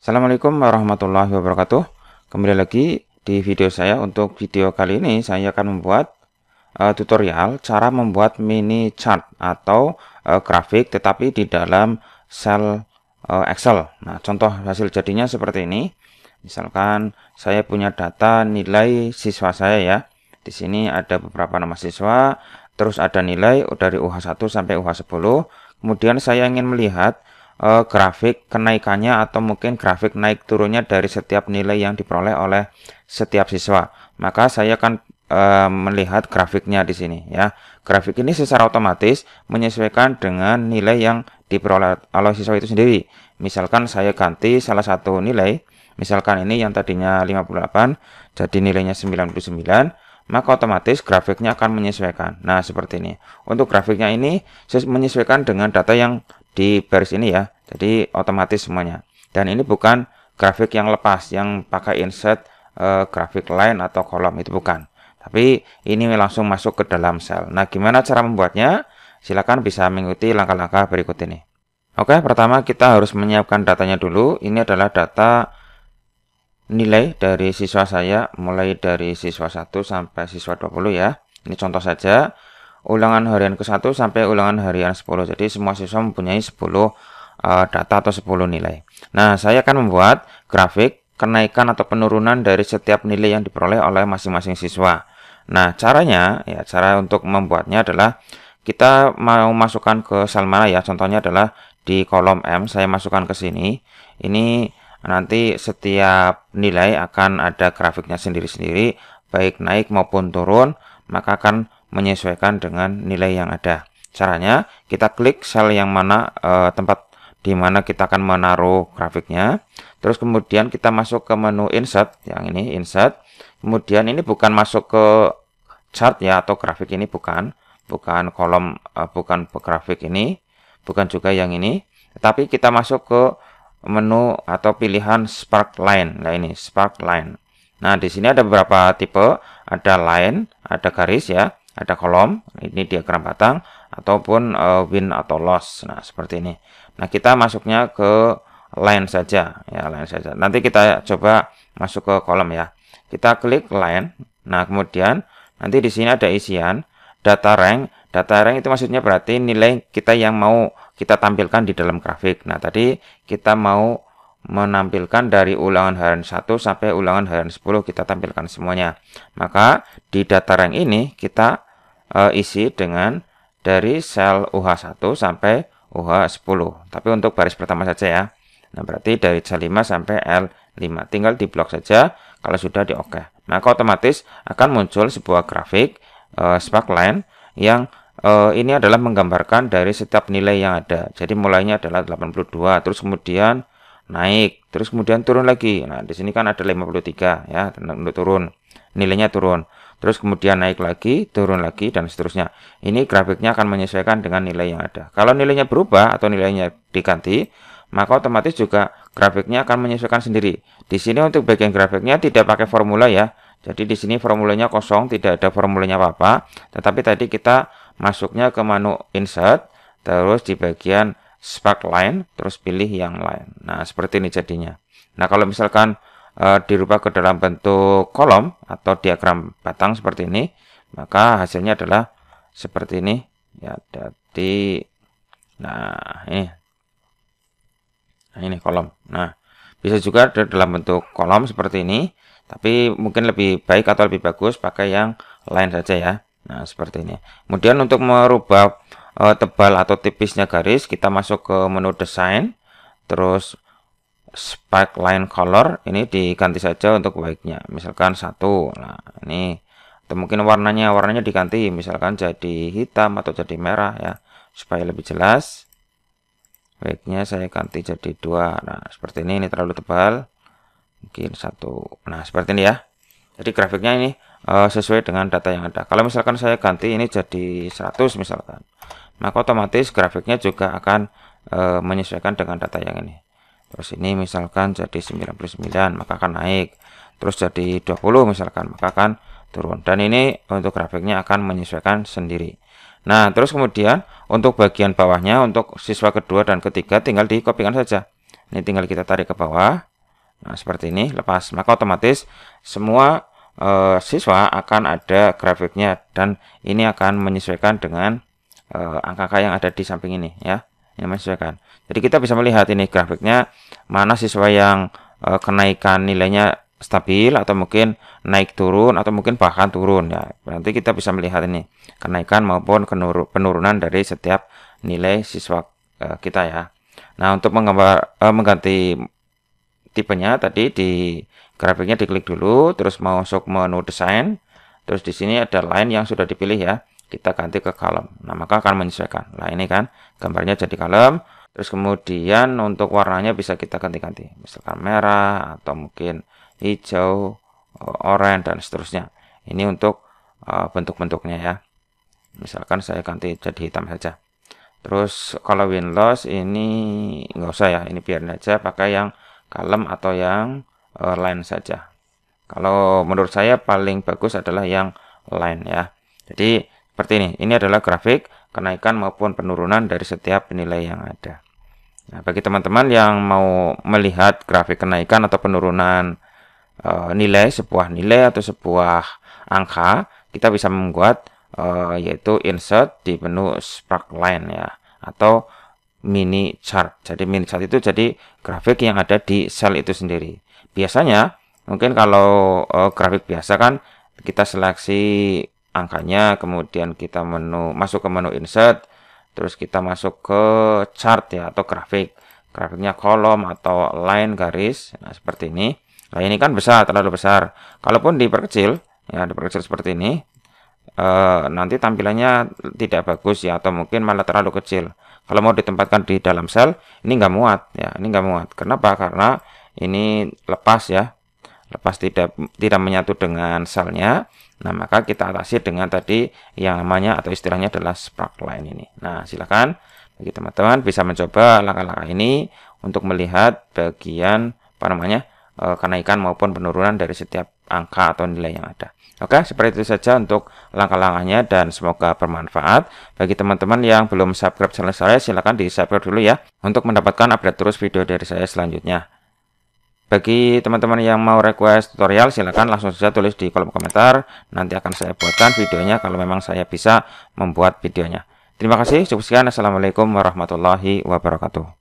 Assalamualaikum warahmatullahi wabarakatuh. Kembali lagi di video saya. Untuk video kali ini saya akan membuat tutorial cara membuat mini chart atau grafik tetapi di dalam sel Excel. Nah, contoh hasil jadinya seperti ini. Misalkan saya punya data nilai siswa saya ya. Di sini ada beberapa nama siswa, terus ada nilai dari UH1 sampai UH10. Kemudian saya ingin melihat grafik kenaikannya atau mungkin grafik naik turunnya dari setiap nilai yang diperoleh oleh setiap siswa. Maka saya akan melihat grafiknya di sini ya. Grafik ini secara otomatis menyesuaikan dengan nilai yang diperoleh oleh siswa itu sendiri. Misalkan saya ganti salah satu nilai, misalkan ini yang tadinya 58 jadi nilainya 99, maka otomatis grafiknya akan menyesuaikan. Nah, seperti ini. Untuk grafiknya ini menyesuaikan dengan data yang di baris ini ya, jadi otomatis semuanya. Dan ini bukan grafik yang lepas yang pakai insert grafik line atau kolom, itu bukan, tapi ini langsung masuk ke dalam sel. Nah, gimana cara membuatnya? Silakan bisa mengikuti langkah-langkah berikut ini. Oke, pertama kita harus menyiapkan datanya dulu. Ini adalah data nilai dari siswa saya, mulai dari siswa 1 sampai siswa 20 ya. Ini contoh saja. Ulangan harian ke-1 sampai ulangan harian 10. Jadi semua siswa mempunyai 10 data atau 10 nilai. Nah, saya akan membuat grafik kenaikan atau penurunan dari setiap nilai yang diperoleh oleh masing-masing siswa. Nah, caranya ya, cara untuk membuatnya adalah kita mau masukkan ke sel mana ya. Contohnya adalah di kolom M, saya masukkan ke sini. Ini nanti setiap nilai akan ada grafiknya sendiri-sendiri, baik naik maupun turun, maka akan menyesuaikan dengan nilai yang ada. Caranya kita klik sel yang mana tempat di mana kita akan menaruh grafiknya. Terus kemudian kita masuk ke menu insert, yang ini insert. Kemudian ini bukan masuk ke chart ya atau grafik, ini bukan kolom, bukan grafik ini, bukan juga yang ini. Tapi kita masuk ke menu atau pilihan spark line. Nah, ini spark line. Nah, di sini ada beberapa tipe, ada line, ada garis ya, ada kolom, ini diagram batang, ataupun win atau loss. Nah, seperti ini. Nah, kita masuknya ke line saja ya, line saja. Nanti kita coba masuk ke kolom ya. Kita klik line. Nah, kemudian nanti di sini ada isian data rank. Data rank itu maksudnya berarti nilai kita yang mau kita tampilkan di dalam grafik. Nah, tadi kita mau menampilkan dari ulangan harian 1 sampai ulangan harian 10, kita tampilkan semuanya. Maka di data rank ini kita isi dengan dari sel UH1 sampai UH10. Tapi untuk baris pertama saja ya. Nah, berarti dari sel 5 sampai L5. Tinggal di blok saja kalau sudah di oke. Maka otomatis akan muncul sebuah grafik spark line yang ini adalah menggambarkan dari setiap nilai yang ada. Jadi mulainya adalah 82, terus kemudian naik, terus kemudian turun lagi. Nah, di sini kan ada 53 ya, untuk turun. Nilainya turun. Terus kemudian naik lagi, turun lagi, dan seterusnya. Ini grafiknya akan menyesuaikan dengan nilai yang ada. Kalau nilainya berubah atau nilainya diganti, maka otomatis juga grafiknya akan menyesuaikan sendiri. Di sini untuk bagian grafiknya tidak pakai formula ya. Jadi di sini formulanya kosong, tidak ada formulanya apa-apa. Tetapi tadi kita masuknya ke menu insert, terus di bagian spark line, terus pilih yang lain. Nah, seperti ini jadinya. Nah, kalau misalkan dirubah ke dalam bentuk kolom atau diagram batang seperti ini, maka hasilnya adalah seperti ini ya. Jadi nah ini kolom. Nah, bisa juga dalam bentuk kolom seperti ini, tapi mungkin lebih baik atau lebih bagus pakai yang lain saja ya. Nah, seperti ini. Kemudian untuk merubah tebal atau tipisnya garis, kita masuk ke menu desain, terus spark line color, ini diganti saja untuk baiknya, misalkan 1. Nah, ini atau mungkin warnanya diganti, misalkan jadi hitam atau jadi merah ya, supaya lebih jelas. Baiknya saya ganti jadi 2. Nah, seperti ini terlalu tebal, mungkin 1. Nah, seperti ini ya. Jadi grafiknya ini sesuai dengan data yang ada. Kalau misalkan saya ganti ini jadi 100 misalkan, maka otomatis grafiknya juga akan menyesuaikan dengan data yang ini. Terus ini misalkan jadi 99, maka akan naik. Terus jadi 20 misalkan, maka akan turun. Dan ini untuk grafiknya akan menyesuaikan sendiri. Nah, terus kemudian untuk bagian bawahnya, untuk siswa kedua dan ketiga tinggal dikopikan saja. Ini tinggal kita tarik ke bawah. Nah, seperti ini lepas, maka otomatis semua siswa akan ada grafiknya, dan ini akan menyesuaikan dengan angka-angka yang ada di samping ini ya. Ini menyesuaikan. Jadi kita bisa melihat ini grafiknya, mana siswa yang kenaikan nilainya stabil atau mungkin naik turun atau mungkin bahkan turun ya. Nanti kita bisa melihat ini kenaikan maupun penurunan dari setiap nilai siswa kita ya. Nah, untuk mengganti tipenya tadi di grafiknya diklik dulu, terus masuk menu desain, terus di sini ada line yang sudah dipilih ya, kita ganti ke column. Nah, maka akan menyesuaikan. Nah, ini kan gambarnya jadi column, terus kemudian untuk warnanya bisa kita ganti-ganti, misalkan merah atau mungkin hijau, oranye dan seterusnya. Ini untuk bentuk-bentuknya ya. Misalkan saya ganti jadi hitam saja. Terus kalau win loss ini nggak usah ya, ini biarin aja pakai yang column atau yang line saja. Kalau menurut saya paling bagus adalah yang line ya. Jadi seperti ini adalah grafik kenaikan maupun penurunan dari setiap nilai yang ada. Nah, bagi teman-teman yang mau melihat grafik kenaikan atau penurunan nilai sebuah nilai atau sebuah angka, kita bisa membuat yaitu insert di menu sparkline ya, atau mini chart. Jadi mini chart itu jadi grafik yang ada di sel itu sendiri. Biasanya mungkin kalau grafik biasa kan kita seleksi angkanya, kemudian kita masuk ke menu insert, terus kita masuk ke chart ya, atau grafiknya kolom atau line garis. Nah, seperti ini. Nah, ini kan besar, terlalu besar. Kalaupun diperkecil ya, diperkecil seperti ini, nanti tampilannya tidak bagus ya, atau mungkin malah terlalu kecil. Kalau mau ditempatkan di dalam sel, ini nggak muat ya, ini nggak muat. Kenapa? Karena ini lepas ya, lepas tidak menyatu dengan selnya. Nah, maka kita atasi dengan tadi yang namanya atau istilahnya adalah sparkline ini. Nah, silakan bagi teman-teman bisa mencoba langkah-langkah ini untuk melihat bagian kenaikan maupun penurunan dari setiap angka atau nilai yang ada. Oke, seperti itu saja untuk langkah-langkahnya dan semoga bermanfaat. Bagi teman-teman yang belum subscribe channel saya, silahkan di-subscribe dulu ya untuk mendapatkan update terus video dari saya selanjutnya. Bagi teman-teman yang mau request tutorial, silahkan langsung saja tulis di kolom komentar. Nanti akan saya buatkan videonya kalau memang saya bisa membuat videonya. Terima kasih, cukup sekian. Assalamualaikum warahmatullahi wabarakatuh.